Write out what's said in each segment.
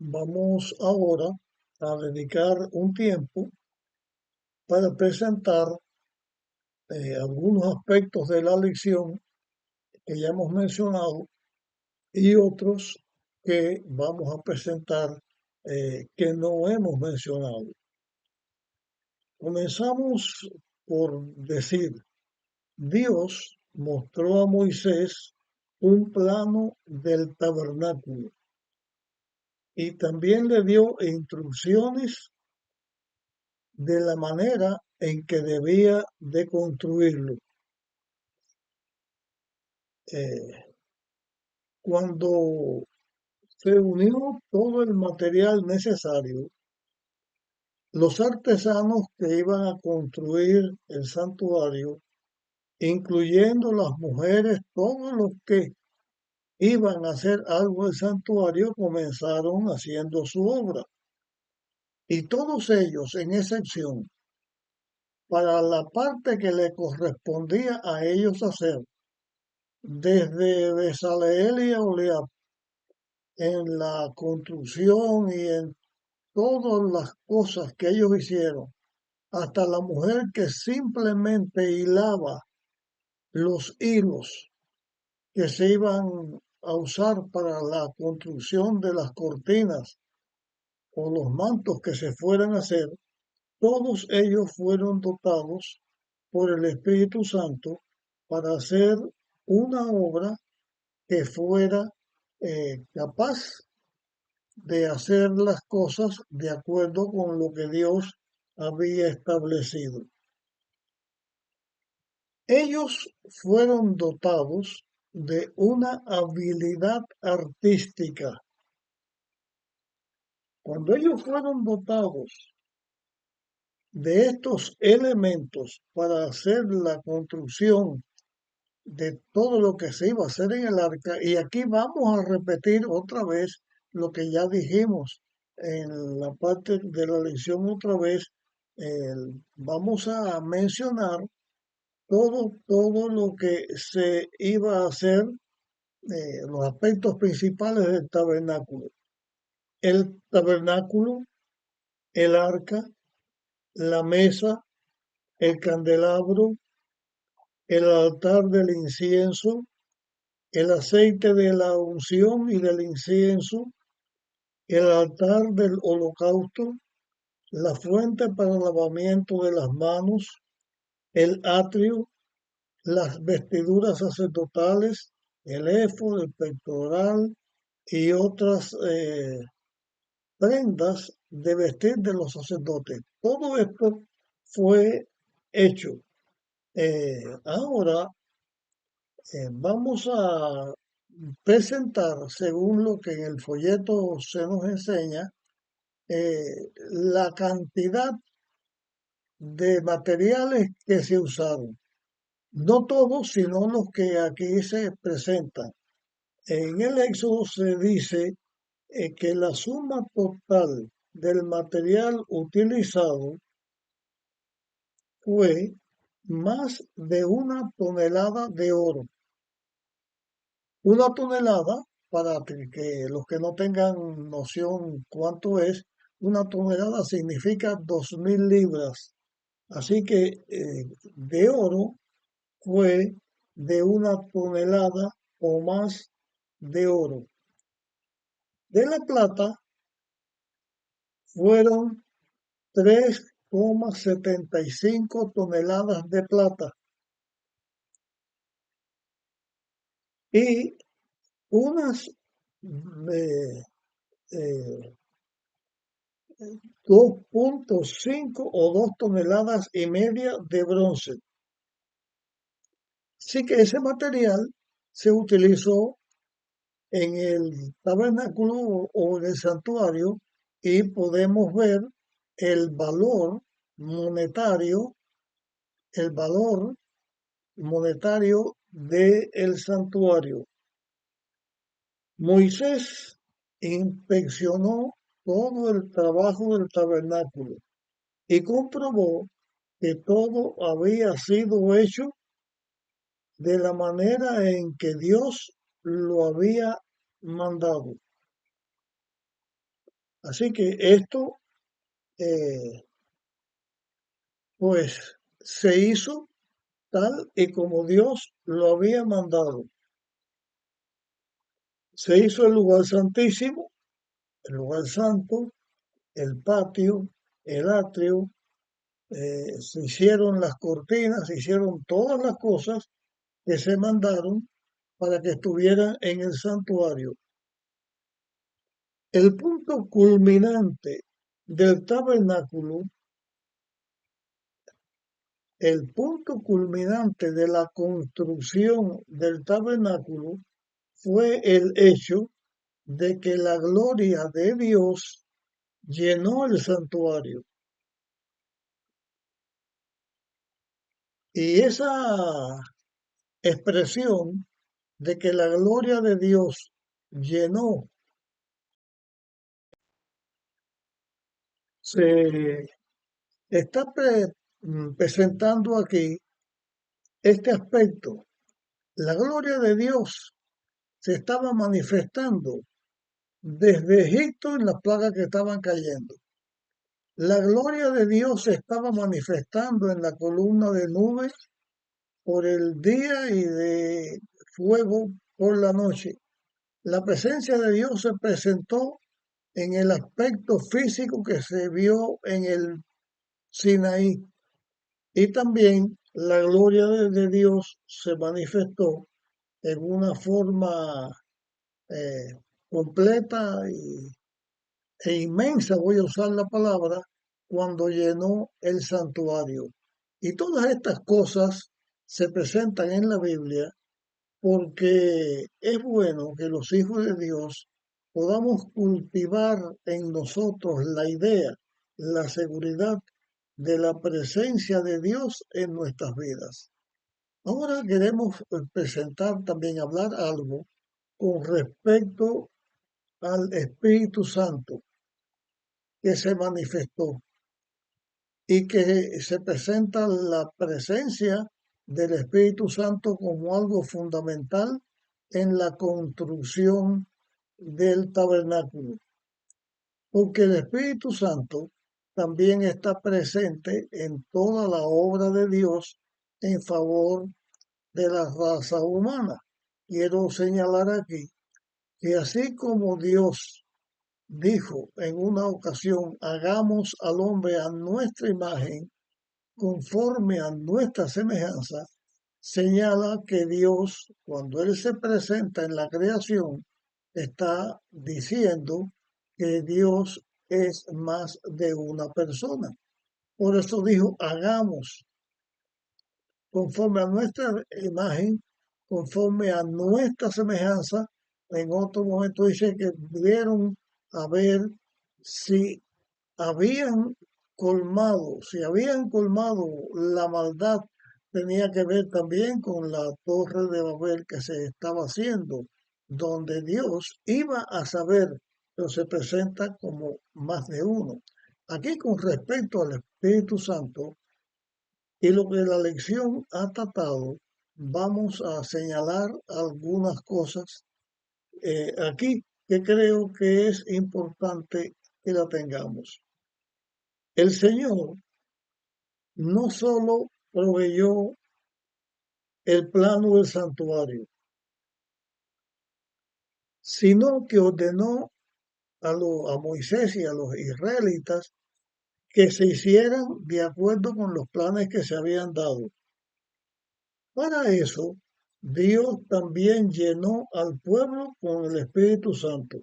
Vamos ahora a dedicar un tiempo para presentar algunos aspectos de la lección que ya hemos mencionado y otros que vamos a presentar que no hemos mencionado. Comenzamos por decir, Dios mostró a Moisés un plano del tabernáculo y también le dio instrucciones de la manera en que debía de construirlo. Eh, Cuando se unió todo el material necesario, los artesanos que iban a construir el santuario, incluyendo las mujeres, todos los que iban a hacer algo del santuario, comenzaron haciendo su obra. Y todos ellos, en excepción, para la parte que le correspondía a ellos hacer, desde Bezaleel y Aholiab, en la construcción y en todas las cosas que ellos hicieron, hasta la mujer que simplemente hilaba los hilos que se iban a usar para la construcción de las cortinas o los mantos que se fueran a hacer, todos ellos fueron dotados por el Espíritu Santo para hacer una obra que fuera capaz de hacer las cosas de acuerdo con lo que Dios había establecido. Ellos fueron dotados de una habilidad artística. Cuando ellos fueron dotados de estos elementos para hacer la construcción de todo lo que se iba a hacer en el arca, y aquí vamos a repetir otra vez lo que ya dijimos en la parte de la lección otra vez, vamos a mencionar todo lo que se iba a hacer, los aspectos principales del tabernáculo. El tabernáculo, el arca, la mesa, el candelabro, el altar del incienso, el aceite de la unción y del incienso, el altar del holocausto, la fuente para el lavamiento de las manos, el atrio, las vestiduras sacerdotales, el éfod, el pectoral y otras prendas de vestir de los sacerdotes. Todo esto fue hecho. Ahora vamos a presentar, según lo que en el folleto se nos enseña, la cantidad de materiales que se usaron. No todos, sino los que aquí se presentan. En el Éxodo se dice que la suma total del material utilizado fue más de 1 tonelada de oro. 1 tonelada, para que los que no tengan noción cuánto es, 1 tonelada significa 2.000 libras. Así que de oro fue de 1 tonelada o más de oro. De la plata fueron 3,75 toneladas de plata y unas eh, eh, 2,5 o 2,5 toneladas de bronce. Así que ese material se utilizó en el tabernáculo o en el santuario y podemos ver el valor monetario, el valor monetario del santuario. Moisés inspeccionó todo el trabajo del tabernáculo y comprobó que todo había sido hecho de la manera en que Dios lo había mandado. Así que esto, eh, pues, se hizo tal y como Dios lo había mandado. Se hizo el lugar santísimo, el lugar santo, el patio, el atrio, se hicieron las cortinas, se hicieron todas las cosas que se mandaron para que estuvieran en el santuario. El punto culminante del tabernáculo, el punto culminante de la construcción del tabernáculo fue el hecho de que la gloria de Dios llenó el santuario. Y esa expresión de que la gloria de Dios llenó, se está presentando aquí este aspecto. La gloria de Dios se estaba manifestando desde Egipto en las plagas que estaban cayendo. La gloria de Dios se estaba manifestando en la columna de nubes por el día y de fuego por la noche. La presencia de Dios se presentó en el aspecto físico que se vio en el Sinaí. Y también la gloria de Dios se manifestó en una forma eh, completa e inmensa, voy a usar la palabra, cuando llenó el santuario. Y todas estas cosas se presentan en la Biblia porque es bueno que los hijos de Dios podamos cultivar en nosotros la idea, la seguridad de la presencia de Dios en nuestras vidas. Ahora queremos presentar también, hablar algo con respecto al Espíritu Santo que se manifestó y que se presenta la presencia del Espíritu Santo como algo fundamental en la construcción del tabernáculo, porque el Espíritu Santo también está presente en toda la obra de Dios en favor de la raza humana. Quiero señalar aquí que así como Dios dijo en una ocasión, hagamos al hombre a nuestra imagen, conforme a nuestra semejanza, señala que Dios, cuando Él se presenta en la creación, está diciendo que Dios es más de una persona. Por eso dijo, hagamos conforme a nuestra imagen, conforme a nuestra semejanza. En otro momento dice que pudieron a ver si habían si habían colmado la maldad, tenía que ver también con la torre de Babel que se estaba haciendo, donde Dios iba a saber, pero se presenta como más de uno. Aquí con respecto al Espíritu Santo y lo que la lección ha tratado, vamos a señalar algunas cosas aquí que creo que es importante que la tengamos. El Señor no solo proveyó el plano del santuario, sino que ordenó a Moisés y a los israelitas que se hicieran de acuerdo con los planes que se habían dado. Para eso, Dios también llenó al pueblo con el Espíritu Santo,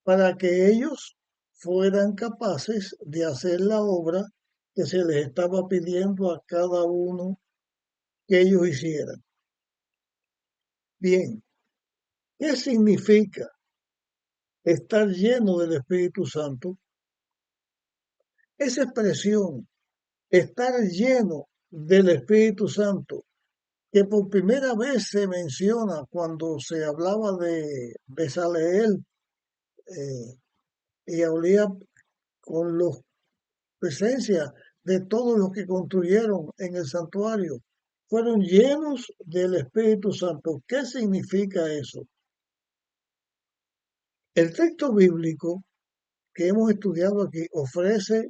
para que ellos fueran capaces de hacer la obra que se les estaba pidiendo a cada uno que ellos hicieran. Bien, ¿qué significa estar lleno del Espíritu Santo? Esa expresión, estar lleno del Espíritu Santo, que por primera vez se menciona cuando se hablaba de Bezaleel y hablía con la presencia de todos los que construyeron en el santuario, fueron llenos del Espíritu Santo. ¿Qué significa eso? El texto bíblico que hemos estudiado aquí ofrece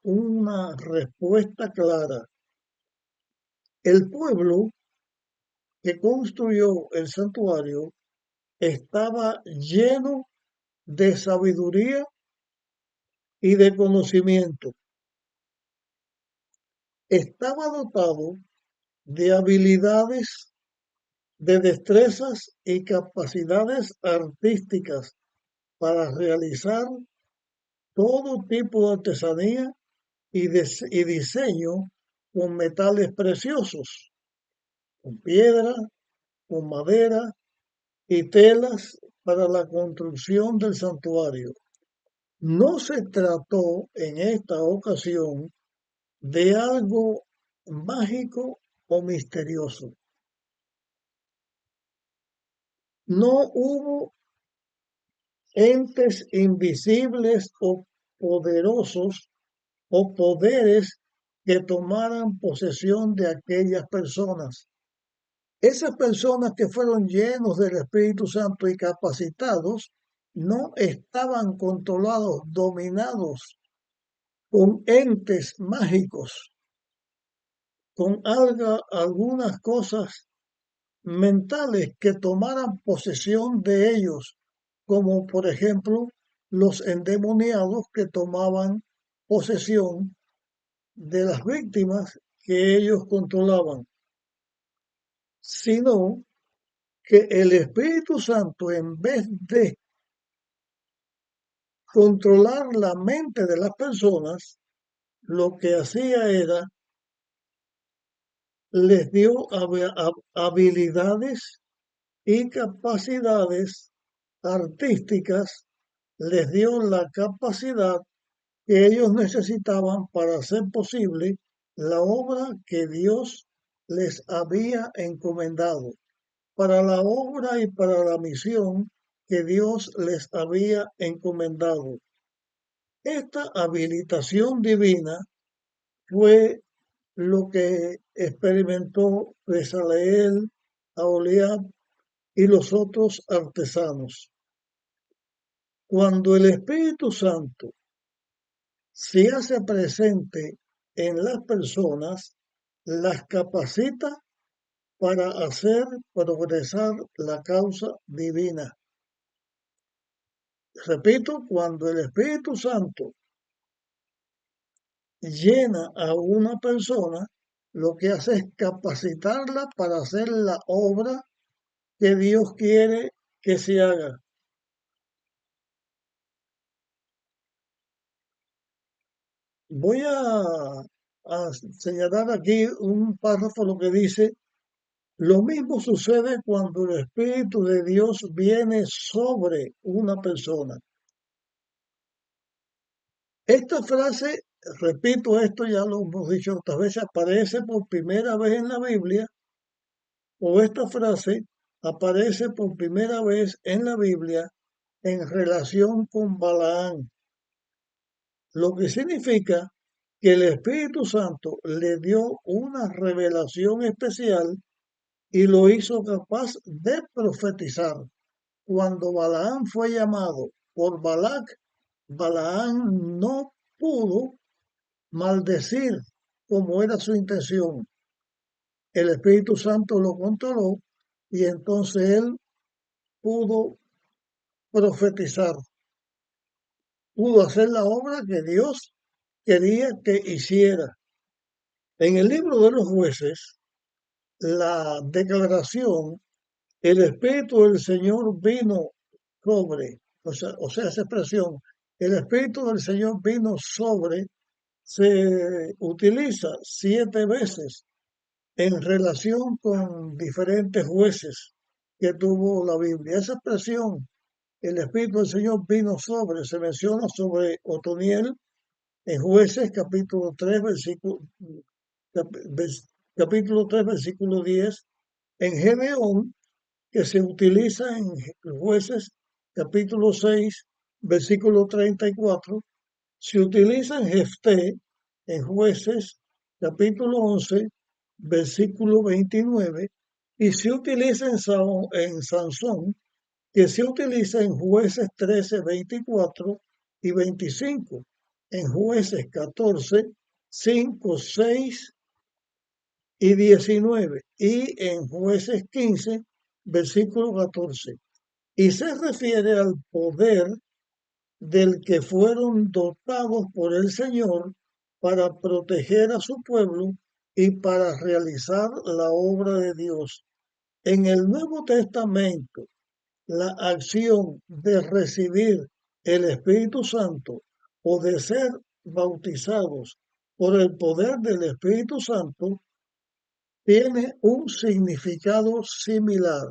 una respuesta clara. El pueblo que construyó el santuario estaba lleno de sabiduría y de conocimiento. Estaba dotado de habilidades, de destrezas y capacidades artísticas para realizar todo tipo de artesanía y diseño con metales preciosos, con piedra, con madera y telas para la construcción del santuario. No se trató en esta ocasión de algo mágico o misterioso. No hubo entes invisibles o poderosos o poderes que tomaran posesión de aquellas personas. Esas personas que fueron llenos del Espíritu Santo y capacitados no estaban controlados, dominados con entes mágicos, con algunas cosas mentales que tomaran posesión de ellos, como por ejemplo los endemoniados que tomaban posesión de las víctimas que ellos controlaban, sino que el Espíritu Santo, en vez de controlar la mente de las personas, lo que hacía era les dio habilidades y capacidades artísticas, les dio la capacidad que ellos necesitaban para hacer posible la obra que Dios les había encomendado, para la obra y para la misión que Dios les había encomendado. Esta habilitación divina fue lo que experimentó Besaleel, Aholiab y los otros artesanos. Cuando el Espíritu Santo se hace presente en las personas, las capacita para hacer progresar la causa divina. Repito, cuando el Espíritu Santo llena a una persona, lo que hace es capacitarla para hacer la obra que Dios quiere que se haga. Voy a señalar aquí un párrafo lo que dice, lo mismo sucede cuando el Espíritu de Dios viene sobre una persona. Esta frase, repito, esto ya lo hemos dicho otras veces, aparece por primera vez en la Biblia, o esta frase aparece por primera vez en la Biblia en relación con Balaán, lo que significa que el Espíritu Santo le dio una revelación especial y lo hizo capaz de profetizar. Cuando Balaán fue llamado por Balac, Balaán no pudo maldecir como era su intención. El Espíritu Santo lo controló y entonces él pudo profetizar, pudo hacer la obra que Dios quería que hiciera. En el libro de los jueces, la declaración, el Espíritu del Señor vino sobre, o sea, esa expresión, el Espíritu del Señor vino sobre, se utiliza 7 veces en relación con diferentes jueces que tuvo la Biblia. Esa expresión, el Espíritu del Señor vino sobre, se menciona sobre Otoniel en Jueces capítulo 3, capítulo 3, versículo 10, en Gedeón, que se utiliza en Jueces capítulo 6, versículo 34, se utiliza en Jefté, en Jueces capítulo 11, versículo 29, y se utiliza en Sansón, que se utiliza en Jueces 13, 24 y 25, en Jueces 14, 5, 6 y 19, y en Jueces 15, versículo 14. Y se refiere al poder del que fueron dotados por el Señor para proteger a su pueblo y para realizar la obra de Dios. En el Nuevo Testamento, la acción de recibir el Espíritu Santo o de ser bautizados por el poder del Espíritu Santo tiene un significado similar.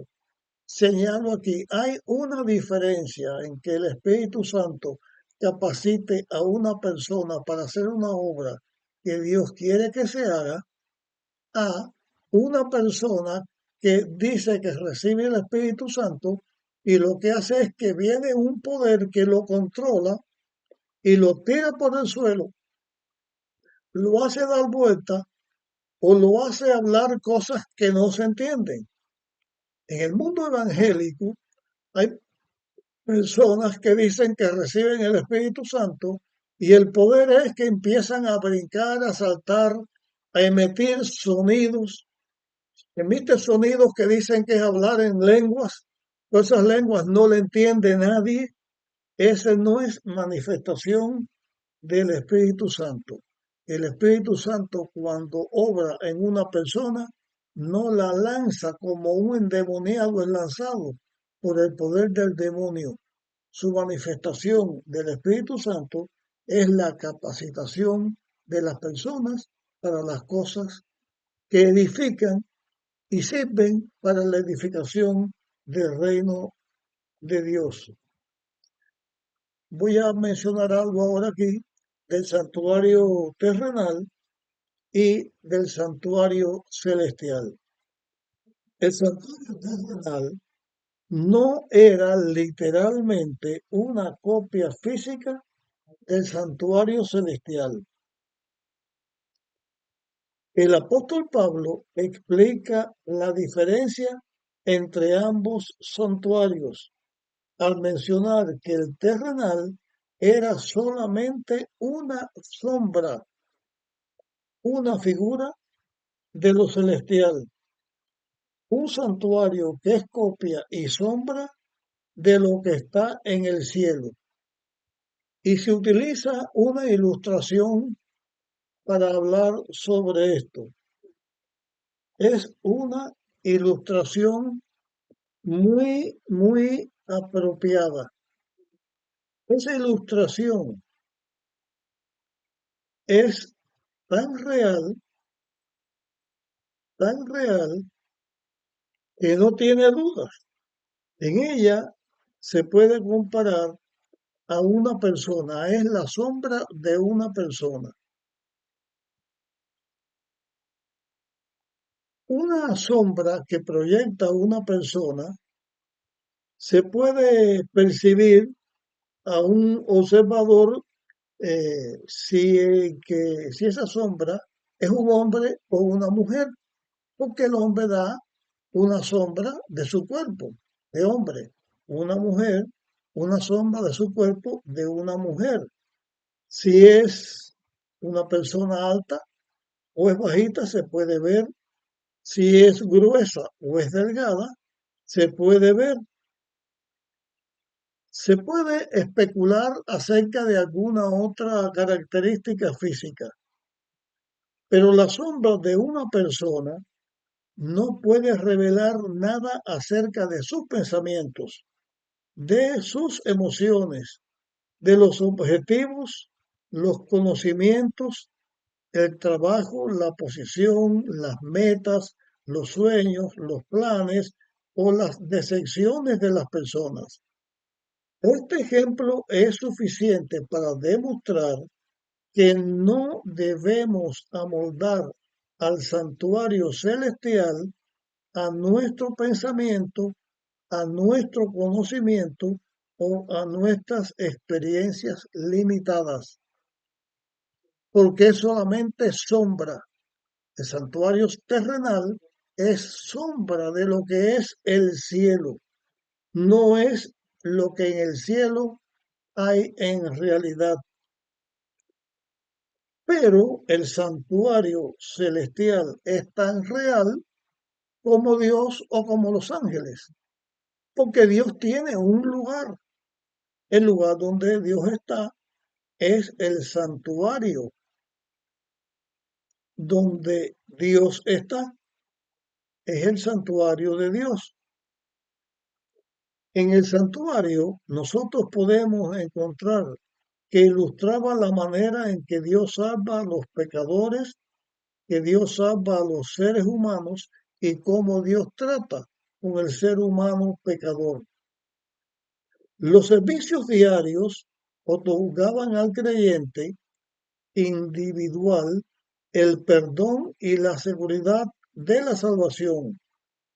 Señalo aquí, hay una diferencia en que el Espíritu Santo capacite a una persona para hacer una obra que Dios quiere que se haga, a una persona que dice que recibe el Espíritu Santo y lo que hace es que viene un poder que lo controla y lo tira por el suelo, lo hace dar vuelta o lo hace hablar cosas que no se entienden. En el mundo evangélico hay personas que dicen que reciben el Espíritu Santo y el poder es que empiezan a brincar, a saltar, a emitir sonidos, emite sonidos que dicen que es hablar en lenguas, pero esas lenguas no le entiende nadie. Esa no es manifestación del Espíritu Santo. El Espíritu Santo cuando obra en una persona no la lanza como un endemoniado es lanzado por el poder del demonio. Su manifestación del Espíritu Santo es la capacitación de las personas para las cosas que edifican y sirven para la edificación del reino de Dios. Voy a mencionar algo ahora aquí del santuario terrenal y del santuario celestial. El santuario terrenal no era literalmente una copia física del santuario celestial. El apóstol Pablo explica la diferencia entre ambos santuarios al mencionar que el terrenal era solamente una sombra, una figura de lo celestial, un santuario que es copia y sombra de lo que está en el cielo. Y se utiliza una ilustración para hablar sobre esto. Es una ilustración muy apropiada. Esa ilustración es tan real, que no tiene dudas. En ella se puede comparar a una persona, es la sombra de una persona. Una sombra que proyecta una persona se puede percibir a un observador si esa sombra es un hombre o una mujer, porque el hombre da una sombra de su cuerpo, de hombre, una mujer, una sombra de su cuerpo de una mujer. Si es una persona alta o es bajita, se puede ver. Si es gruesa o es delgada, se puede ver. Se puede especular acerca de alguna otra característica física, pero la sombra de una persona no puede revelar nada acerca de sus pensamientos, de sus emociones, de los objetivos, los conocimientos, el trabajo, la posición, las metas, los sueños, los planes o las decepciones de las personas. Este ejemplo es suficiente para demostrar que no debemos amoldar al santuario celestial a nuestro pensamiento, a nuestro conocimiento o a nuestras experiencias limitadas, porque es solamente sombra. El santuario terrenal es sombra de lo que es el cielo. no es lo que en el cielo hay en realidad, pero el santuario celestial es tan real como Dios o como los ángeles, porque Dios tiene un lugar. El lugar donde Dios está es el santuario. Donde Dios está es el santuario de Dios. En el santuario nosotros podemos encontrar que ilustraba la manera en que Dios salva a los pecadores, que Dios salva a los seres humanos y cómo Dios trata con el ser humano pecador. Los servicios diarios otorgaban al creyente individual el perdón y la seguridad de la salvación.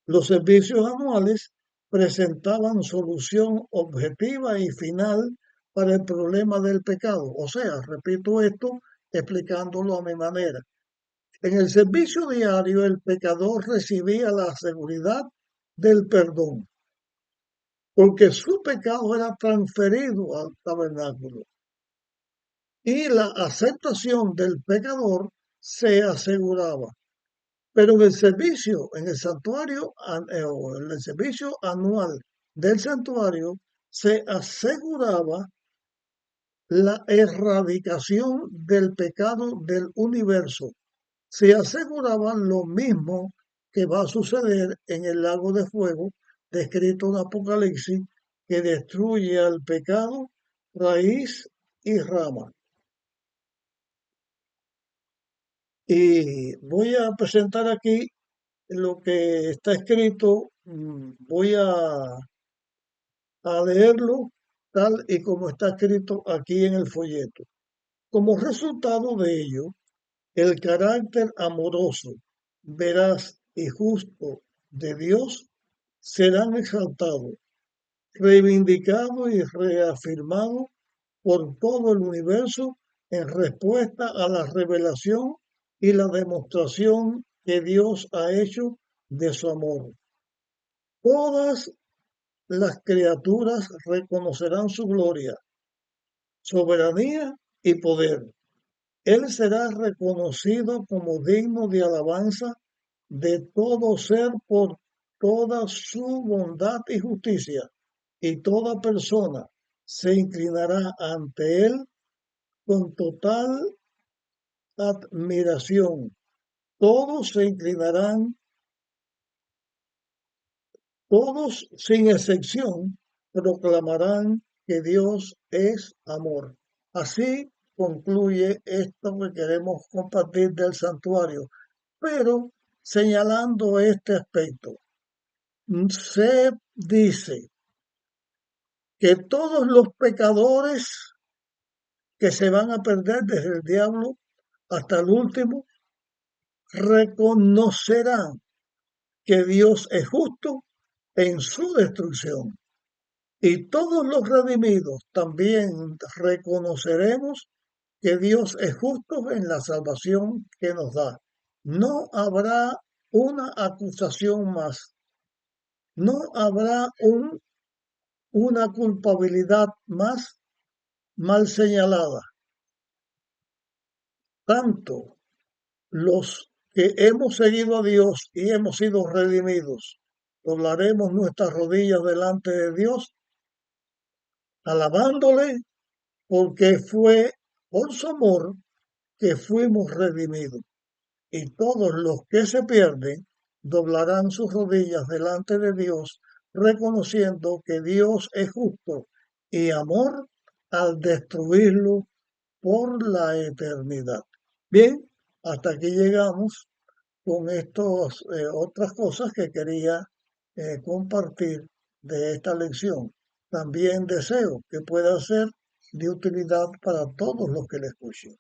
Los servicios anuales presentaban solución objetiva y final para el problema del pecado. O sea, repito esto explicándolo a mi manera. En el servicio diario el pecador recibía la seguridad del perdón, porque su pecado era transferido al tabernáculo y la aceptación del pecador se aseguraba. Pero en el santuario, o en el servicio anual del santuario, se aseguraba la erradicación del pecado del universo. Se aseguraba lo mismo que va a suceder en el lago de fuego descrito en Apocalipsis, que destruye al pecado, raíz y rama. Y voy a presentar aquí lo que está escrito, a leerlo tal y como está escrito aquí en el folleto. Como resultado de ello, el carácter amoroso, veraz y justo de Dios serán exaltados, reivindicados y reafirmados por todo el universo en respuesta a la revelación y la demostración que Dios ha hecho de su amor. Todas las criaturas reconocerán su gloria, soberanía y poder. Él será reconocido como digno de alabanza de todo ser por toda su bondad y justicia, y toda persona se inclinará ante él con total admiración. Todos se inclinarán, todos sin excepción proclamarán que Dios es amor. Así concluye esto que queremos compartir del santuario, pero señalando este aspecto. Se dice que todos los pecadores que se van a perder desde el diablo hasta el último reconocerán que Dios es justo en su destrucción. Y todos los redimidos también reconoceremos que Dios es justo en la salvación que nos da. No habrá una acusación más, no habrá una culpabilidad más mal señalada. Tanto los que hemos seguido a Dios y hemos sido redimidos, doblaremos nuestras rodillas delante de Dios, alabándole porque fue por su amor que fuimos redimidos. Y todos los que se pierden doblarán sus rodillas delante de Dios, reconociendo que Dios es justo y amor al destruirlo por la eternidad. Bien, hasta aquí llegamos con estas otras cosas que quería compartir de esta lección. También deseo que pueda ser de utilidad para todos los que la escuchen.